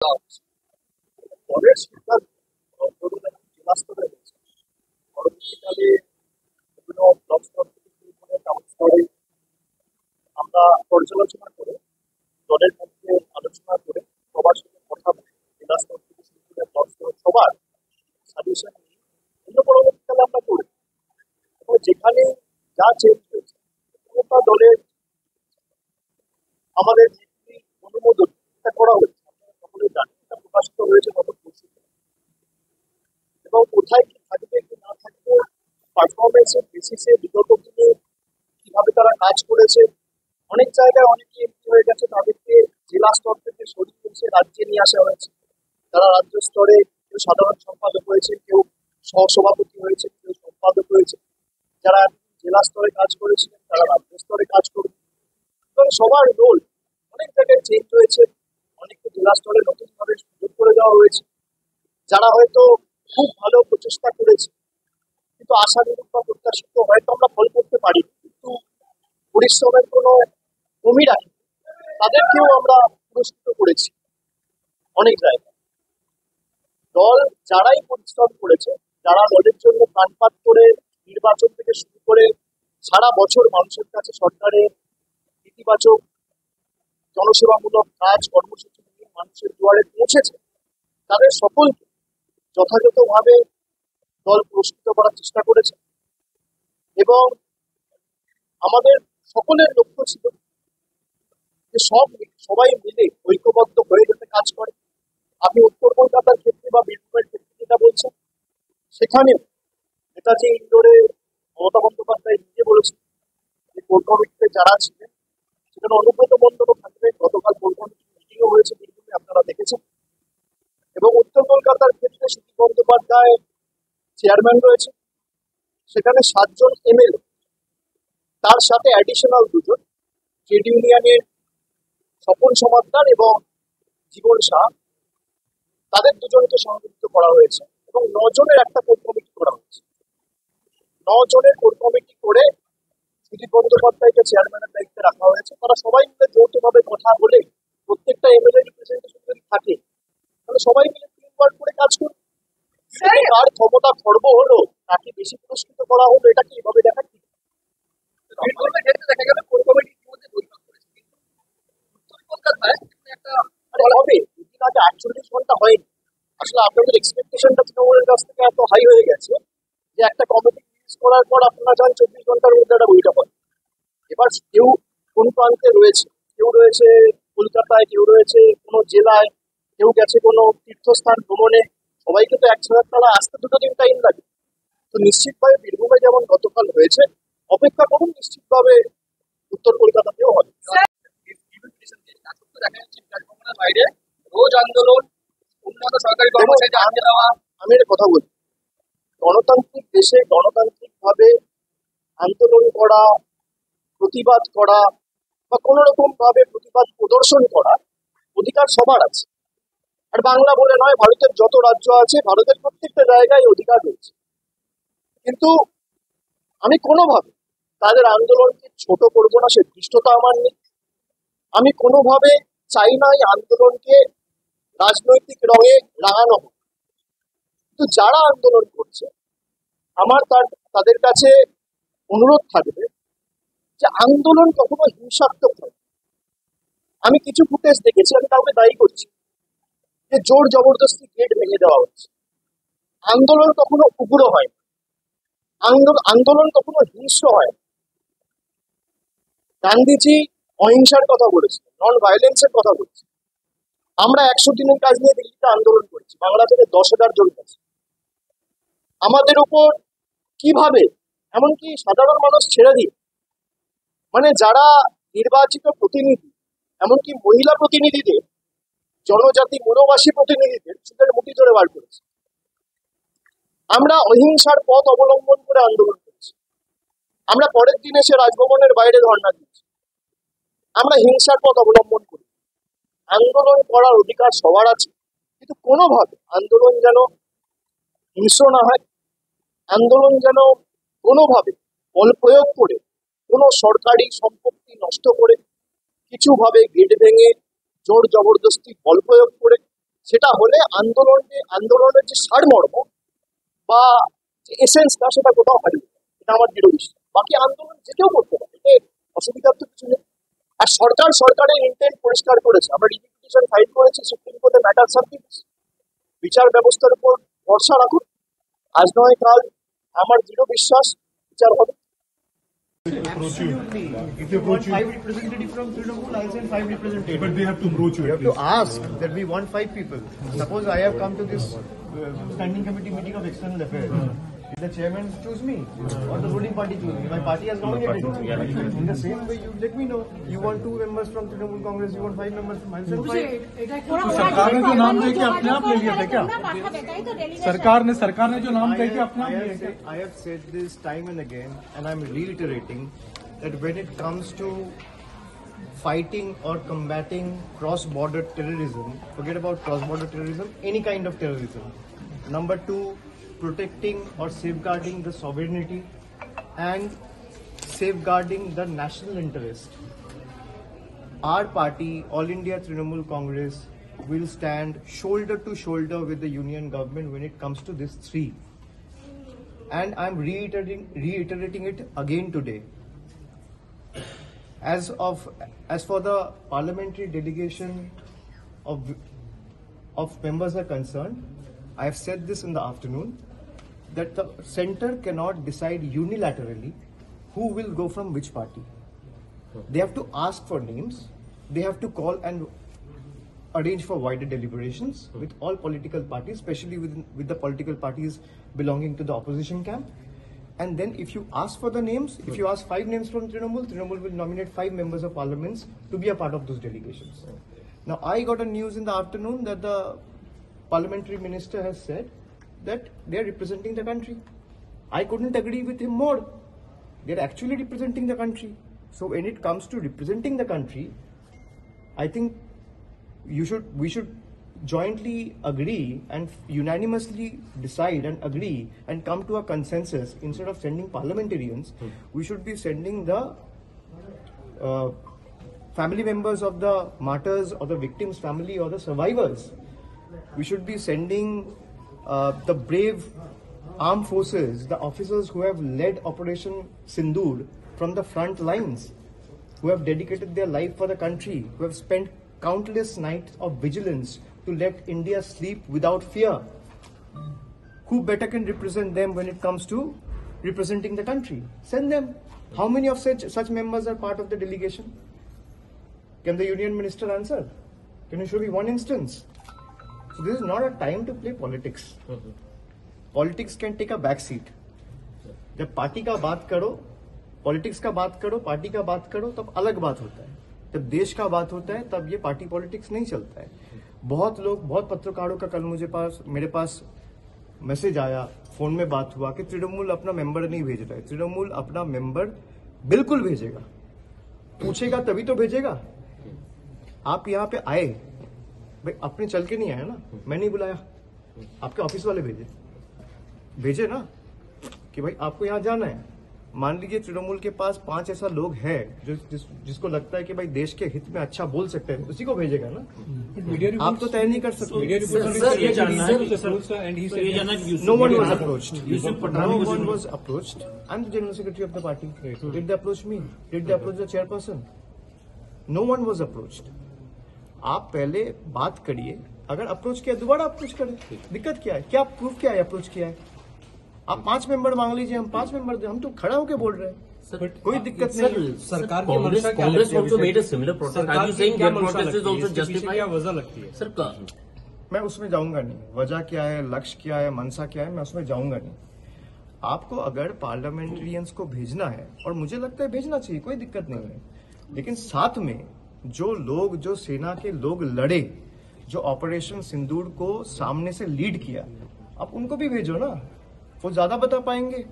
দলের সিদ্ধান্ত ধরুন এখন জেলা স্তরে হয়েছে, পরবর্তীকালে বিভিন্ন ব্লক স্তর থেকে শুরু করে টাউন স্তরে আমরা পর্যালোচনা করে দলের মধ্যে আলোচনা করে সবার সাথে কথা বলে জেলা স্তর থেকে শুরু করে ব্লক স্তর সবার সাজেশন নিয়ে এগুলো পরবর্তীকালে আমরা করি। এবং যেখানে যা চেঞ্জ হয়েছে কোনটা দলের আমাদের নেত্রী অনুমোদন এটা করা হয়েছে, আপনারা সকলেই জানেন, এটা প্রকাশিত হয়েছে গত পরশু। এবং কোথায় কি থাকবে কি না থাকবে পারফরমেন্সের বেসিসে বিগত দিনে কিভাবে তারা কাজ করেছে, অনেক জায়গায় অনেকে এমপি হয়ে গেছে, তাদেরকে জেলা স্তর থেকে সরিয়ে এসে রাজ্যে নিয়ে আসা হয়েছে। তারা রাজ্য স্তরে কেউ সাধারণ সম্পাদক হয়েছে, কেউ সহসভাপতি হয়েছে, কেউ সম্পাদক হয়েছে। যারা জেলা স্তরে কাজ করেছিলেন তারা রাজ্য স্তরে কাজ করবে। এবং সবার রোল অনেক জায়গায় চেঞ্জ হয়েছে, অনেককে জেলা স্তরে নতুন ভাবে সুযোগ করে দেওয়া হয়েছে। যারা হয়তো খুব ভালো প্রচেষ্টা করেছে কিন্তু আশানুরূপ বা প্রত্যাশিত হয়তো আমরা ফল করতে পারি, কিন্তু পরিশ্রমের কোনো কমি রাখি, তাদেরকেও আমরা পুরস্কৃত করেছি অনেক জায়গায়। দল যারাই পরিশ্রম করেছে, যারা দলের জন্য প্রাণপাত করে নির্বাচন থেকে শুরু করে সারা বছর মানুষের কাছে সরকারের ইতিবাচক জনসেবামূলক কাজ কর্মসূচি নিয়ে মানুষের দুয়ারে পৌঁছেছে, তাদের সকলকে যথাযথভাবে দল পুরস্কৃত করার চেষ্টা করেছে। এবং আমাদের সকলের লক্ষ্য ছিল যে সবাই মিলে ঐক্যবদ্ধ হয়ে যাতে কাজ করে। আপনি উত্তর কলকাতার ক্ষেত্রে বা বীরভূমের ক্ষেত্রে যেটা বলছেন, সেখানে নেতাজি ইন্ডোরে মমতা বন্দ্যোপাধ্যায় নিজে বলেছেন যে কোর কমিটিতে যারা ছিলেন সেখানে অনুব্রত মণ্ডলও থাকবে। গতকাল কোর কমিটির মিটিংও হয়েছে বীরভূমে, আপনারা দেখেছেন। এবং উত্তর কলকাতার ক্ষেত্রে সুদীপ বন্দ্যোপাধ্যায় চেয়ারম্যান রয়েছে, সেখানে 7 জন এমএলএ, তার সাথে অ্যাডিশনাল 2 জন ট্রেড ইউনিয়নের স্বপন সমাদ্দার এবং জীবন শাহ, তাদের 2জনকে সংযুক্ত করা হয়েছে এবং 9 জনের একটা কোর কমিটি করা হয়েছে। 9 জনের কোর কমিটি করে সুদীপ বন্দ্যোপাধ্যায়কে চেয়ারম্যানের দায়িত্বে রাখা হয়েছে। তারা সবাই মিলে যৌথভাবে কথা বলে প্রত্যেকটা এমএলএ রিপ্রেজেন্টেশন যদি থাকে তাহলে সবাই মিলে টিম ওয়ার্ক করে কাজ করবে। কার ক্ষমতা খর্ব হলো, তাকে বেশি পুরস্কৃত করা হলো, এটা কি এভাবে দেখা ঠিক? দেখা গেল কোর কমিটির মধ্যে বৈঠক করেছে, কিন্তু উত্তর কলকাতায় একটা হবে দুদিন আগে 48 ঘন্টা হয়নি। আসলে আপনাদের এক্সপেকটেশনটা তৃণমূলের কাছ থেকে এত হাই হয়ে গেছে যে একটা কমিটি রিলিজ করার পর আপনারা চান 24 ঘন্টার মধ্যে একটা বইটা পান। এবার কেউ কোন প্রান্তে রয়েছে, কেউ রয়েছে কলকাতায়, কেউ রয়েছে কোনো জেলায়, কেউ গেছে কোনো তীর্থস্থান ভ্রমণে, সবাইকে তো 1,000 টাকা আসতে 2 দিন টাইম লাগে। তো নিশ্চিতভাবে বীরভূমে যেমন গতকাল হয়েছে, অপেক্ষা করুন, নিশ্চিতভাবে উত্তর কলকাতাতেও হবে। বাইরে রোজ আন্দোলন, উন্নত সরকারি কর্মচারী আনতে দেওয়া। আমি একটা কথা বলি, গণতান্ত্রিক দেশে গণতান্ত্রিক ভাবে আন্দোলন করা, প্রতিবাদ করা বা কোনো রকম ভাবে প্রতিবাদ প্রদর্শন করা অধিকার সবার আছে। আর বাংলা বলে নয়, ভারতের যত রাজ্য আছে, ভারতের প্রত্যেকটা জায়গায় অধিকার রয়েছে। কিন্তু আমি কোনোভাবে তাদের আন্দোলনকে ছোট করবো না, সে দৃষ্টতা আমার নেই। আমি কোনোভাবে চাই না এই আন্দোলনকে রাজনৈতিক রঙে রাঙানো হোক। কিন্তু যারা আন্দোলন করছে, আমার তাদের কাছে অনুরোধ থাকবে যে আন্দোলন কখনো হিংসাত্মক নয়। আমি কিছু ফুটেজ দেখেছি, আমি কাউকে দায়ী করছি, যে জোর জবরদস্তি গেট ভেঙে দেওয়া হচ্ছে। আন্দোলন কখনো উগ্র হয় না, আন্দোলন কখনো হিংস্র হয় না। গান্ধীজি অহিংসার কথা বলেছেন, নন ভায়োলেন্সের কথা বলেছেন। আমরা 100 দিনের কাজ নিয়ে দিল্লিতে আন্দোলন করেছি, বাংলা থেকে 10,000 জন গেছে। আমাদের উপর কিভাবে, এমনকি সাধারণ মানুষ ছেড়ে দিয়ে, মানে যারা নির্বাচিত প্রতিনিধি, এমনকি মহিলা প্রতিনিধিদের, জনজাতি মূলবাসী প্রতিনিধিদের চুলের মুঠি ধরে বার করেছে। আমরা অহিংসার পথ অবলম্বন করে আন্দোলন করেছি। আমরা পরের দিন এসে রাজভবনের বাইরে ধর্ণা দিয়েছি। আমরা হিংসার পথ অবলম্বন করি। আন্দোলন করার অধিকার সবার আছে, কিন্তু কোনোভাবে আন্দোলন যেন হিংস্র না হয়, আন্দোলন যেন কোনোভাবে বল প্রয়োগ করে, কোনো সরকারি সম্পত্তি নষ্ট করে, কিছুভাবে গেট ভেঙে, জোর জবরদস্তি বল প্রয়োগ করে সেটা হলে আন্দোলনের যে সারমর্ম বা যে এসেন্সটা সেটা কোথাও হারিয়ে যায়। এটা আমার দৃঢ় বিশ্বাস। বাকি আন্দোলন যে কেউ করতে পারে, এতে অসুবিধার তো কিছু নেই। আর সরকারের ইন্টেন্ট পরিষ্কার করেছে। আমরা রিভিউ পিটিশন ফাইল করেছি সুপ্রিম কোর্টে, ম্যাটার সার্ভিস বিচার ব্যবস্থার উপর ভরসা রাখুন। আজ নয় কাল আমার দৃঢ় বিশ্বাস বিচার হবে। Absolutely. If you want five representatives from Trinamool, I'll send five representatives. But they have to approach you. You have to ask that we want five people. Suppose I have come to this standing committee meeting of external affairs. If the chairman choose me or the ruling party choose me, my party has nominated me. In the same way, you let me know. You want two members from Trinamool Congress, you want five members from I'll send five. सरकार ने जो नाम दे के अपने आप ले लिया था क्या? सरकार ने जो नाम दे के अपने आप लिया क्या? I have said this time and again, and I'm reiterating that when it comes to fighting or combating cross-border terrorism, forget about cross-border terrorism, any kind of terrorism. Number two, protecting or safeguarding the sovereignty and safeguarding the national interest. Our party, All India Trinamool Congress, will stand shoulder to shoulder with the union government when it comes to these three. And I'm reiterating it again today. As for the parliamentary delegation of members are concerned, I have said this in the afternoon that the centre cannot decide unilaterally who will go from which party. They have to ask for names. They have to call and arrange for wider deliberations with all political parties, especially with the political parties belonging to the opposition camp. And then if you ask for the names, if you ask five names from Trinamool will nominate five members of parliaments to be a part of those delegations. Now, I got a news in the afternoon that the parliamentary minister has said that they are representing the country. I couldn't agree with him more. They are actually representing the country. So when it comes to representing the country, I think we should jointly agree and unanimously decide and agree and come to a consensus. Instead of sending parliamentarians, we should be sending the family members of the martyrs or the victims' family or the survivors. We should be sending the brave armed forces, the officers who have led Operation Sindoor from the front lines, who have dedicated their life for the country, who have spent countless nights of vigilance to let India sleep without fear. Who better can represent them when it comes to representing the country? Send them. How many of such members are part of the delegation? Can the union minister answer? Can you show me one instance? So this is not a time to play politics. Politics can take a back seat. जब party का बात करो, politics का बात करो, party का बात करो, तब अलग बात होता है। जब देश का बात होता है तब ये पार्टी पॉलिटिक्स नहीं चलता है। बहुत पत्रकारों का कल मेरे पास मैसेज आया, फोन में बात हुआ कि तृणमूल अपना मेंबर नहीं भेज रहा है। तृणमूल अपना मेंबर बिल्कुल भेजेगा, पूछेगा तभी तो भेजेगा। आप यहाँ पे आए भाई, अपने चल के नहीं आया ना, मैं नहीं बुलाया, आपके ऑफिस वाले भेजे ना कि भाई आपको यहाँ जाना है। मान लीजिए तृणमूल के पास 5 ऐसा लोग हैं जिसको लगता है कि भाई देश के हित में अच्छा बोल सकते हैं, उसी को भेजेगा ना। आप तो तय नहीं कर सकते। No one was approached. I'm the general secretary of the party. Did they approach me? Did they approach the chairperson? No one was approached. आप पहले बात करिए, अगर अप्रोच किया दोबारा अप्रोच करें। दिक्कत क्या है? क्या प्रूफ क्या है अप्रोच किया है? आप 5 मेंबर मांग लीजिए, हम 5 मेंबर दे, हम तो खड़ा होके बोल रहे हैं। कोई दिक्कत नहीं। सरकार की मंशा क्या लगती है? सर मैं उसमें जाऊंगा नहीं। वजह क्या है, लक्ष्य क्या है, मनसा क्या है, मैं उसमें जाऊंगा नहीं। आपको अगर पार्लियामेंटेरियंस को भेजना है, और मुझे लगता है भेजना चाहिए, कोई दिक्कत नहीं है, लेकिन साथ में जो सेना के लोग लड़े, जो ऑपरेशन सिंदूर को सामने से लीड किया, आप उनको भी भेजो ना, वो ज्यादा बता पाएंगे।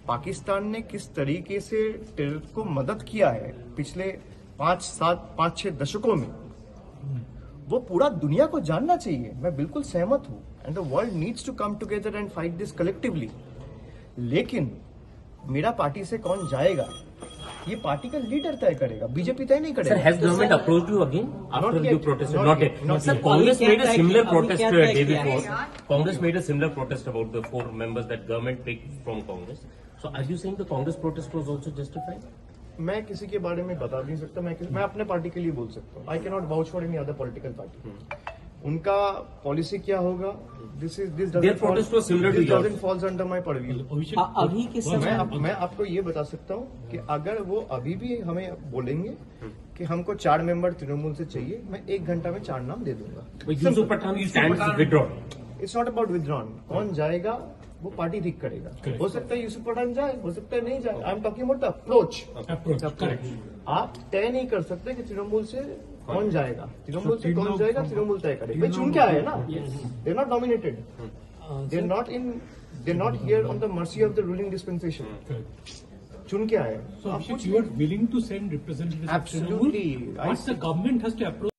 पाकिस्तान ने किस तरीके से टेरर को मदद किया है पिछले 5-6 दशकों में, वो पूरा दुनिया को जानना चाहिए। मैं बिल्कुल सहमत हूं, and the world needs to come together and fight this collectively. लेकिन मेरा पार्टी से कौन जाएगा ये पार्टी का लीडर तय करेगा, बीजेपी तय नहीं Sir, करेगा. has government approached you again after Not you yet. protested? Not Not yet. yet. Not Sir, yet. Congress made a similar protest क्या a तय day किया है? before. Congress made a similar protest about the 4 members that government picked from Congress. So, are you saying the Congress protest was also justified? मैं किसी के बारे में बता नहीं सकता. मैं अपने पार्टी के लिए बोल सकता हूँ. I can not vouch for any other political party. उनका पॉलिसी क्या होगा, this Their protest was similar to yours. Doesn't falls under my purview. अभी के समय मैं आपको ये बता सकता हूँ कि अगर वो अभी भी हमें बोलेंगे कि हमको 4 मेंबर तृणमूल से चाहिए, मैं 1 घंटा में 4 नाम दे दूंगा. But Yusuf Pathan stands withdrawn. It's not about withdrawn. कौन जाएगा वो पार्टी ठीक करेगा. हो सकता है यूसुफ पठान जाए, हो सकता है नहीं जाए. I am talking about the approach. आप तय नहीं कर सकते कि तृणमूल से कौन जाएगा. तृणमूल से कौन जाएगा तृणमूल तय करेगा. भाई चुन के आए ना, they are not nominated. They are not here on the mercy of the ruling dispensation. चुन के आए. So, Abhishek, you are willing to send representatives of Absolutely. Trinamool, but the government has to approach